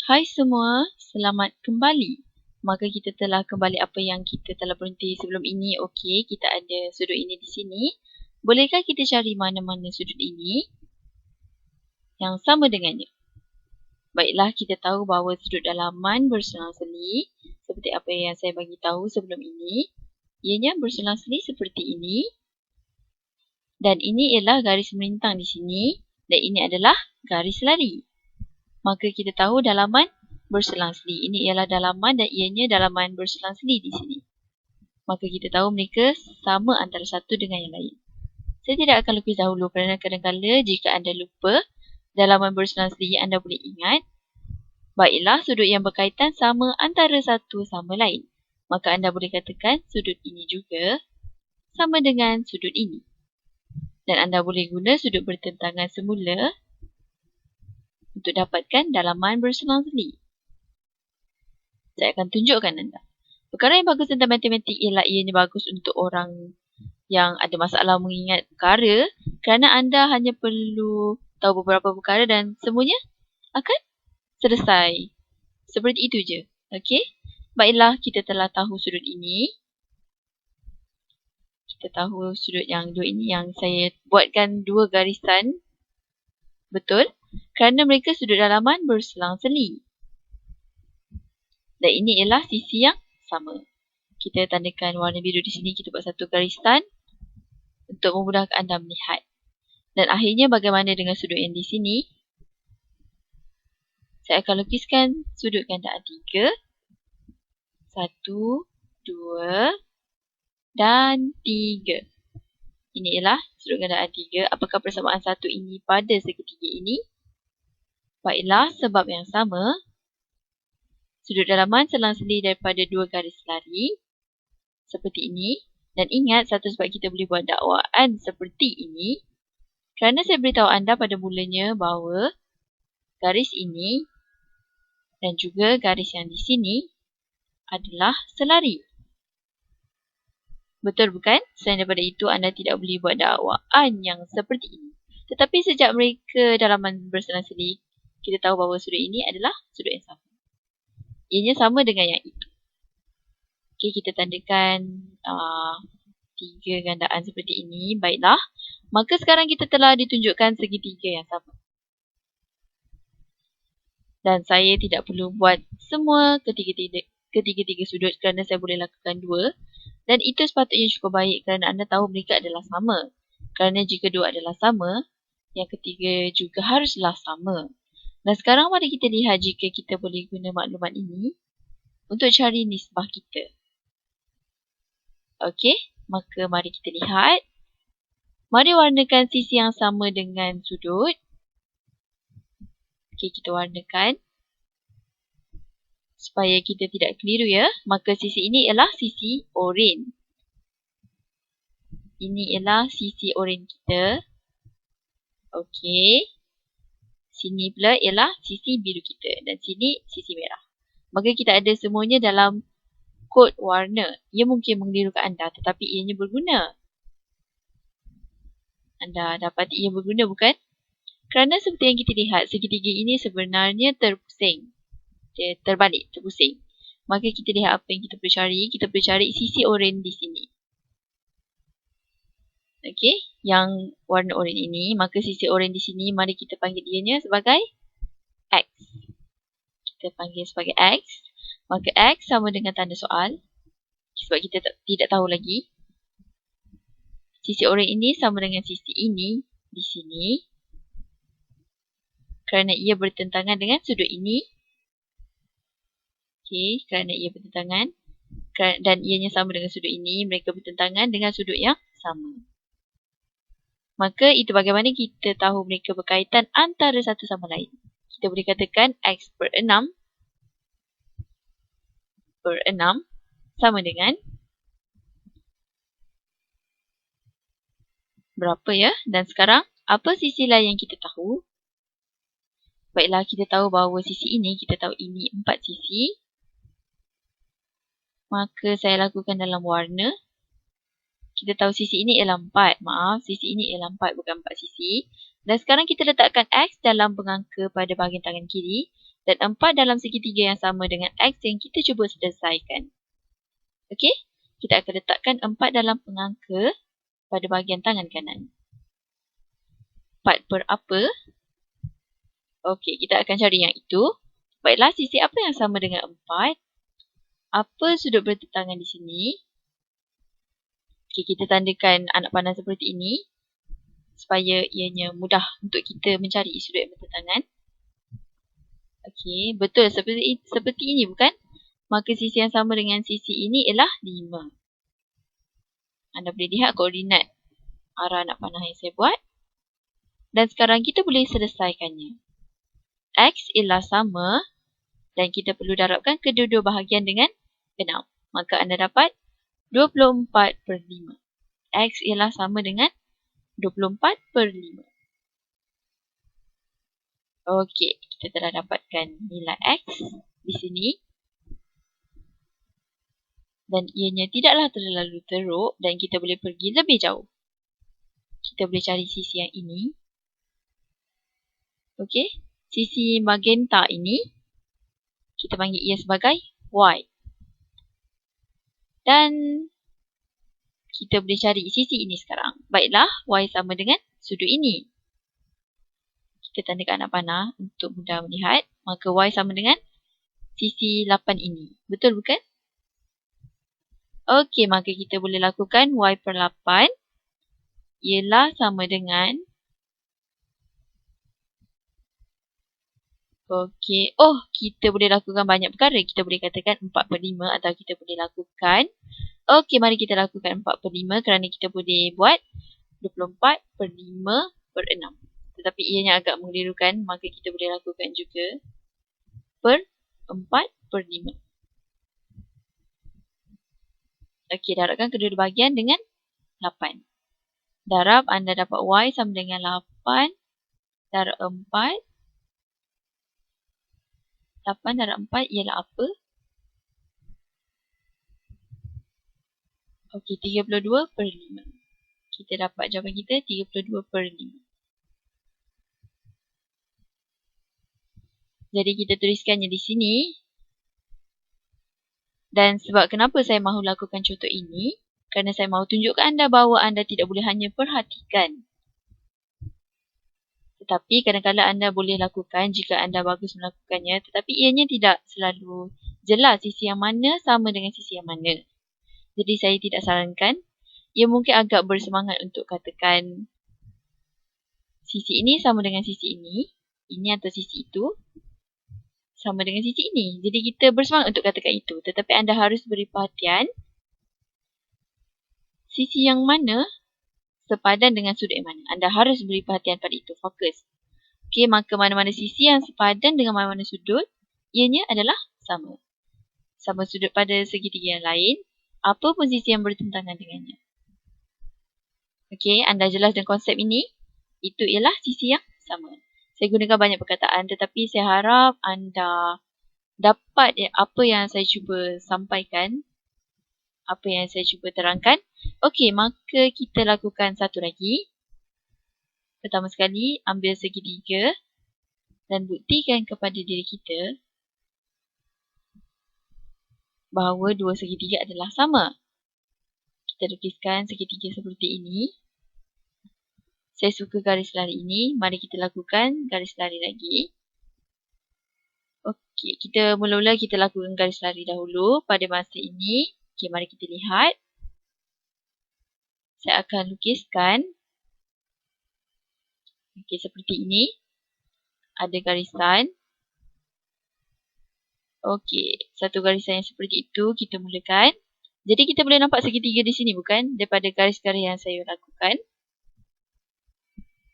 Hai semua, selamat kembali. Maka kita telah kembali apa yang kita telah berhenti sebelum ini. Okey, kita ada sudut ini di sini. Bolehkah kita cari mana-mana sudut ini yang sama dengannya? Baiklah, kita tahu bahawa sudut dalaman berselang-seli seperti apa yang saya bagi tahu sebelum ini. Ianya berselang-seli seperti ini. Dan ini ialah garis melintang di sini. Dan ini adalah garis lari. Maka kita tahu dalaman berselang-seli. Ini ialah dalaman dan ianya dalaman berselang-seli di sini. Maka kita tahu mereka sama antara satu dengan yang lain. Saya tidak akan lukis dahulu kerana kadang-kadang jika anda lupa dalaman berselang-seli, anda boleh ingat. Baiklah, sudut yang berkaitan sama antara satu sama lain. Maka anda boleh katakan sudut ini juga sama dengan sudut ini. Dan anda boleh guna sudut bertentangan semula untuk dapatkan dalaman berselang-seli. Saya akan tunjukkan anda. Perkara yang bagus tentang matematik ialah ianya bagus untuk orang yang ada masalah mengingat perkara kerana anda hanya perlu tahu beberapa perkara dan semuanya akan selesai. Seperti itu je. Okey? Baiklah, kita telah tahu sudut ini. Kita tahu sudut yang dua ini yang saya buatkan dua garisan. Betul? Kerana mereka sudut dalaman berselang-seli. Dan ini ialah sisi yang sama. Kita tandakan warna biru di sini. Kita buat satu garisan untuk memudahkan anda melihat. Dan akhirnya bagaimana dengan sudut yang di sini? Saya akan lukiskan sudut gandaan 3. 1, 2 dan 3. Ini ialah sudut gandaan 3. Apakah persamaan satu ini pada segitiga ini? Baiklah, sebab yang sama. Sudut dalaman selang-seli daripada dua garis lari. Seperti ini. Dan ingat, satu sebab kita boleh buat dakwaan seperti ini. Kerana saya beritahu anda pada mulanya bahawa garis ini dan juga garis yang di sini adalah selari. Betul bukan? Selain daripada itu, anda tidak boleh buat dakwaan yang seperti ini. Tetapi sejak mereka dalaman berselang-seli, kita tahu bahawa sudut ini adalah sudut yang sama. Ianya sama dengan yang itu. Okey, kita tandakan 3 gandaan seperti ini. Baiklah. Maka sekarang kita telah ditunjukkan segitiga yang sama. Dan saya tidak perlu buat semua ketiga-tiga sudut kerana saya boleh lakukan 2. Dan itu sepatutnya cukup baik kerana anda tahu mereka adalah sama. Kerana jika 2 adalah sama, yang ketiga juga haruslah sama. Dan sekarang mari kita lihat jika kita boleh guna maklumat ini untuk cari nisbah kita. Okey, maka mari kita lihat. Mari warnakan sisi yang sama dengan sudut. Okey, kita warnakan. Supaya kita tidak keliru ya. Maka sisi ini ialah sisi oren. Ini ialah sisi oren kita. Okey. Sini pula ialah sisi biru kita. Dan sini sisi merah. Maka kita ada semuanya dalam kod warna. Ia mungkin mengelirukan anda tetapi ianya berguna. Anda dapat ia berguna bukan? Kerana seperti yang kita lihat, segitiga ini sebenarnya terpusing. Dia terbalik, terpusing. Maka kita lihat apa yang kita perlu cari. Kita perlu cari sisi oren di sini. Okey, yang warna oren ini. Maka sisi oren di sini, mari kita panggil ianya sebagai X. Kita panggil sebagai X. Maka X sama dengan tanda soal. Sebab kita tidak tahu lagi. Sisi oren ini sama dengan sisi ini di sini. Kerana ia bertentangan dengan sudut ini. Okey, kerana ia bertentangan. Dan ianya sama dengan sudut ini. Mereka bertentangan dengan sudut yang sama. Maka itu bagaimana kita tahu mereka berkaitan antara satu sama lain. Kita boleh katakan X per 6 sama dengan berapa ya? Dan sekarang, apa sisi lain yang kita tahu? Baiklah, kita tahu bahawa sisi ini, kita tahu ini 4 sisi. Maka saya lakukan dalam warna. Kita tahu sisi ini ialah 4. Maaf, sisi ini ialah 4, bukan 4 sisi. Dan sekarang kita letakkan X dalam pengangka pada bahagian tangan kiri dan 4 dalam segitiga yang sama dengan X yang kita cuba selesaikan. Okey, kita akan letakkan 4 dalam pengangka pada bahagian tangan kanan. 4 per apa? Okey, kita akan cari yang itu. Baiklah, sisi apa yang sama dengan 4? Apa sudut bertentangan di sini? Okey, kita tandakan anak panah seperti ini supaya ianya mudah untuk kita mencari sudut yang bertentangan. Okey, betul seperti ini bukan? Maka sisi yang sama dengan sisi ini ialah 5. Anda boleh lihat koordinat arah anak panah yang saya buat. Dan sekarang kita boleh selesaikannya. X ialah sama dan kita perlu darabkan kedua-dua bahagian dengan 6. Maka anda dapat 24 per 5. X ialah sama dengan 24 per 5. Okey, kita telah dapatkan nilai X di sini. Dan ianya tidaklah terlalu teruk dan kita boleh pergi lebih jauh. Kita boleh cari sisi yang ini. Okey, sisi magenta ini kita panggil ia sebagai Y. Dan kita boleh cari sisi ini sekarang. Baiklah, Y sama dengan sudut ini. Kita tandakan anak panah untuk mudah melihat. Maka Y sama dengan sisi 8 ini. Betul bukan? Okey, maka kita boleh lakukan Y per 8 ialah sama dengan okey. Oh, kita boleh lakukan banyak perkara. Kita boleh katakan 4 per 5 atau kita boleh lakukan. Okey, mari kita lakukan 4 per 5 kerana kita boleh buat 24 per 5 per 6. Tetapi ianya agak mengelirukan, maka kita boleh lakukan juga per 4 per 5. Okey, darabkan kedua-dua bahagian dengan 8. Darab, anda dapat Y sama dengan 8 darab 4. 8 darab 4 ialah apa? Okey, 32 per 5. Kita dapat jawapan kita 32 per 5. Jadi kita tuliskannya di sini. Dan sebab kenapa saya mahu lakukan contoh ini? Kerana saya mahu tunjukkan anda bahawa anda tidak boleh hanya perhatikan. Tetapi kadang-kadang anda boleh lakukan jika anda bagus melakukannya. Tetapi ianya tidak selalu jelas sisi yang mana sama dengan sisi yang mana. Jadi saya tidak sarankan. Ia mungkin agak bersemangat untuk katakan sisi ini sama dengan sisi ini. Ini atau sisi itu sama dengan sisi ini. Jadi kita bersemangat untuk katakan itu. Tetapi anda harus beri perhatian sisi yang mana sepadan dengan sudut yang mana. Anda harus beri perhatian pada itu. Fokus. Okey, maka mana-mana sisi yang sepadan dengan mana-mana sudut, ianya adalah sama. Sama sudut pada segitiga yang lain, apapun sisi yang bertentangan dengannya. Okey, anda jelas dengan konsep ini? Itu ialah sisi yang sama. Saya gunakan banyak perkataan tetapi saya harap anda dapat apa yang saya cuba sampaikan. Apa yang saya cuba terangkan. Okey, maka kita lakukan satu lagi. Pertama sekali, ambil segitiga dan buktikan kepada diri kita bahawa dua segitiga adalah sama. Kita lukiskan segitiga seperti ini. Saya suka garis lari ini. Mari kita lakukan garis lari lagi. Okey, kita mula-mula kita lakukan garis lari dahulu pada masa ini. Okey, mari kita lihat. Saya akan lukiskan. Okey, seperti ini. Ada garisan. Okey, satu garisan yang seperti itu kita mulakan. Jadi kita boleh nampak segitiga di sini bukan? Daripada garis-garis yang saya lakukan.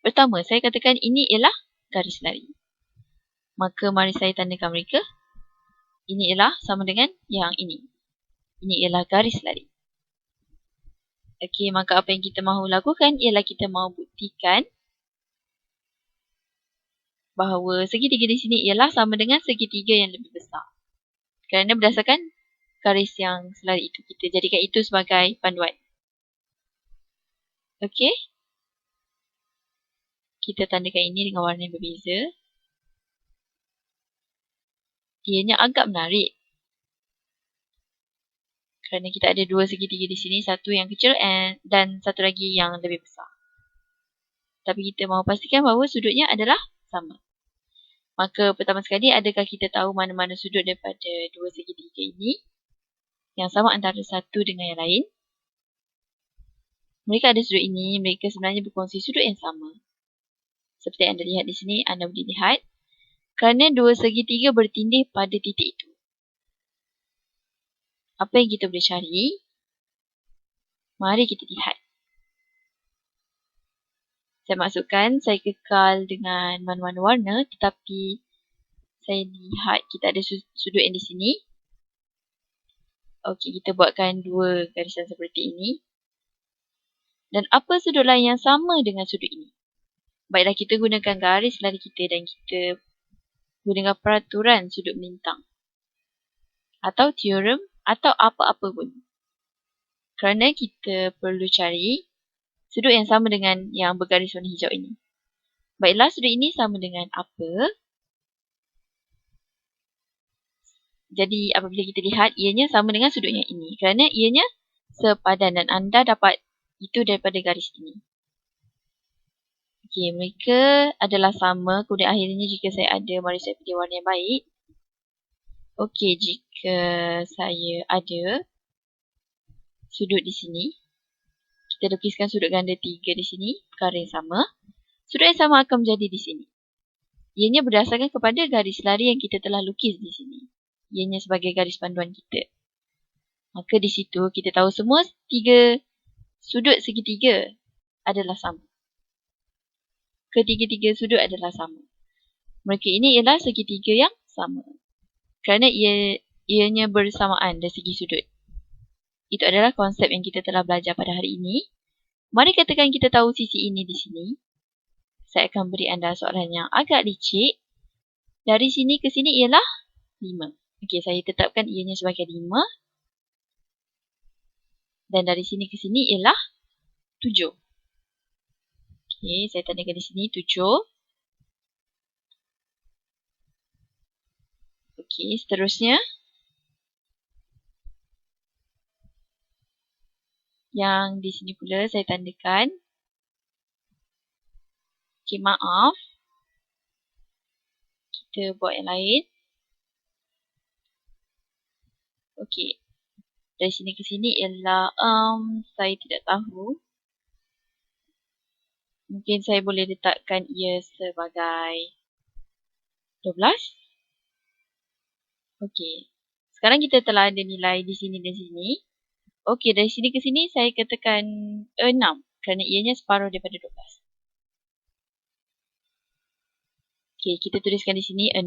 Pertama, saya katakan ini ialah garis lari. Maka mari saya tandakan mereka. Ini ialah sama dengan yang ini. Ini ialah garis lari. Okey, maka apa yang kita mahu lakukan ialah kita mahu buktikan bahawa segitiga di sini ialah sama dengan segitiga yang lebih besar. Kerana berdasarkan garis yang selari itu, kita jadikan itu sebagai panduan. Okey. kita tandakan ini dengan warna yang berbeza. Ianya agak menarik. Kerana kita ada dua segitiga di sini, satu yang kecil dan satu lagi yang lebih besar. Tapi kita mahu pastikan bahawa sudutnya adalah sama. Maka pertama sekali, adakah kita tahu mana-mana sudut daripada dua segitiga ini yang sama antara satu dengan yang lain? Mereka ada sudut ini, mereka sebenarnya berkongsi sudut yang sama. Seperti yang anda lihat di sini, anda boleh lihat. Kerana dua segitiga bertindih pada titik itu. Apa yang kita boleh cari? Mari kita lihat. Saya masukkan, saya kekal dengan mana-mana warna, tetapi saya lihat kita ada sudut yang di sini. Okey, kita buatkan dua garisan seperti ini. Dan apa sudut lain yang sama dengan sudut ini? Baiklah, kita gunakan garis lari kita dan kita gunakan peraturan sudut melintang. Atau teorem atau apa-apa pun. Kerana kita perlu cari sudut yang sama dengan yang bergaris warna hijau ini. Baiklah, sudut ini sama dengan apa? Jadi, apabila kita lihat, ianya sama dengan sudut yang ini. Kerana ianya sepadan dan anda dapat itu daripada garis ini. Okey, mereka adalah sama. Kemudian akhirnya jika saya ada, mari saya pilih warna yang baik. Okey, jika saya ada sudut di sini, kita lukiskan sudut ganda 3 di sini, perkara yang sama. Sudut yang sama akan menjadi di sini. Ianya berdasarkan kepada garis lari yang kita telah lukis di sini. Ianya sebagai garis panduan kita. Maka di situ kita tahu semua tiga sudut segitiga adalah sama. Ketiga-tiga sudut adalah sama. Mereka ini ialah segitiga yang sama. Kerana ianya bersamaan dari segi sudut. Itu adalah konsep yang kita telah belajar pada hari ini. Mari katakan kita tahu sisi ini di sini. Saya akan beri anda soalan yang agak licik. Dari sini ke sini ialah 5. Okey, saya tetapkan ianya sebagai 5. Dan dari sini ke sini ialah 7. Okey, saya tandakan di sini 7. Okey, seterusnya. Yang di sini pula saya tandakan. Okey, maaf. Kita buat yang lain. Okey. Dari sini ke sini ialah, saya tidak tahu. Mungkin saya boleh letakkan ia sebagai 12. Okey. Sekarang kita telah ada nilai di sini dan sini. Okey, dari sini ke sini saya katakan 6. Kerana ianya separuh daripada 12. Okey, kita tuliskan di sini 6.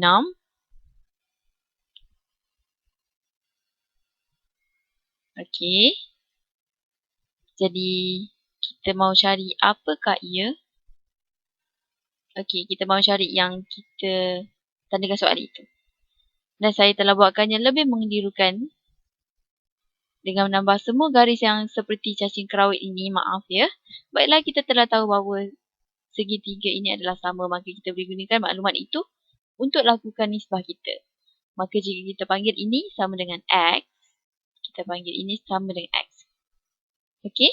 Okey. Jadi, kita mahu cari apakah ia? Okey, kita mahu cari yang kita tandakan soal itu. Dan saya telah buatkannya lebih mengelirukan dengan menambah semua garis yang seperti cacing kerawit ini. Maaf ya. Baiklah, kita telah tahu bahawa segitiga ini adalah sama. Maka kita boleh gunakan maklumat itu untuk lakukan nisbah kita. Maka jika kita panggil ini sama dengan X, kita panggil ini sama dengan X. Okey?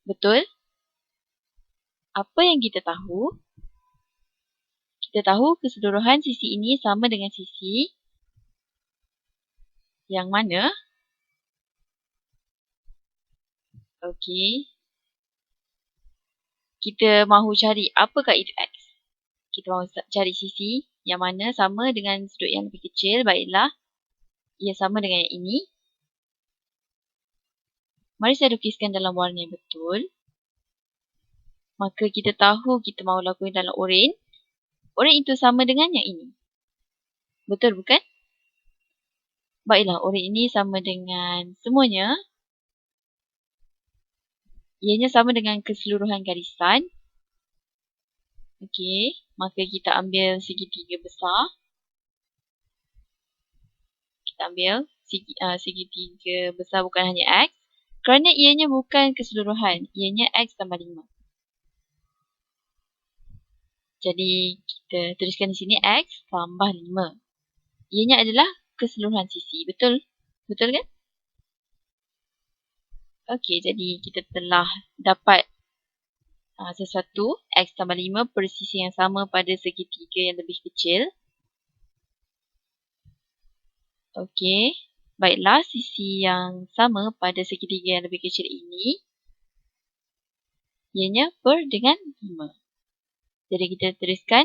Betul? Apa yang kita tahu? Kita tahu keseluruhan sisi ini sama dengan sisi yang mana? Okey. Kita mahu cari apakah itu X. Kita mahu cari sisi yang mana sama dengan sudut yang lebih kecil. Baiklah. Ia sama dengan yang ini. Mari saya lukiskan dalam warna yang betul. Maka kita tahu kita mahu lakukan dalam oranye. Oranye itu sama dengan yang ini. Betul bukan? Baiklah, oranye ini sama dengan semuanya. Ianya sama dengan keseluruhan garisan. Okey, maka kita ambil segitiga besar. Kita ambil segitiga besar bukan hanya X. Kerana ianya bukan keseluruhan. Ianya X tambah 5. Jadi kita tuliskan di sini X tambah 5. Ianya adalah keseluruhan sisi. Betul? Betul kan? Okey, jadi kita telah dapat sesuatu X tambah 5 persisi yang sama pada segitiga yang lebih kecil. Okey. Baiklah, sisi yang sama pada segitiga yang lebih kecil ini ianya per dengan 5. Jadi kita tuliskan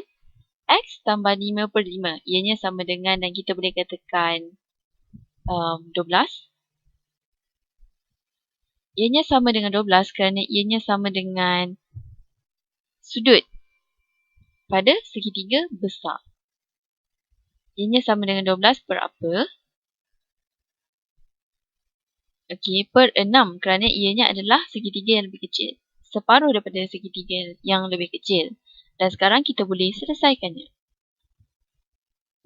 X tambah 5 per 5. Ianya sama dengan, dan kita boleh katakan 12. Ianya sama dengan 12 kerana ianya sama dengan sudut pada segitiga besar. Ianya sama dengan 12 per apa? Okey, per 6 kerana ianya adalah segitiga yang lebih kecil. Separuh daripada segitiga yang lebih kecil. Dan sekarang kita boleh selesaikannya.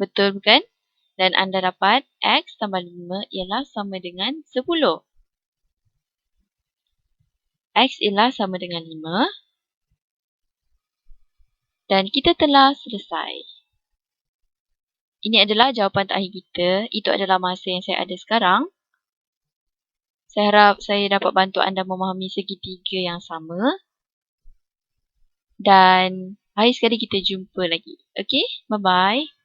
Betul bukan? Dan anda dapat X tambah 5 ialah sama dengan 10. X ialah sama dengan 5. Dan kita telah selesai. Ini adalah jawapan terakhir kita. Itu adalah masa yang saya ada sekarang. Saya harap saya dapat bantu anda memahami segitiga yang sama. Dan hari sekali kita jumpa lagi. Okay? Bye-bye.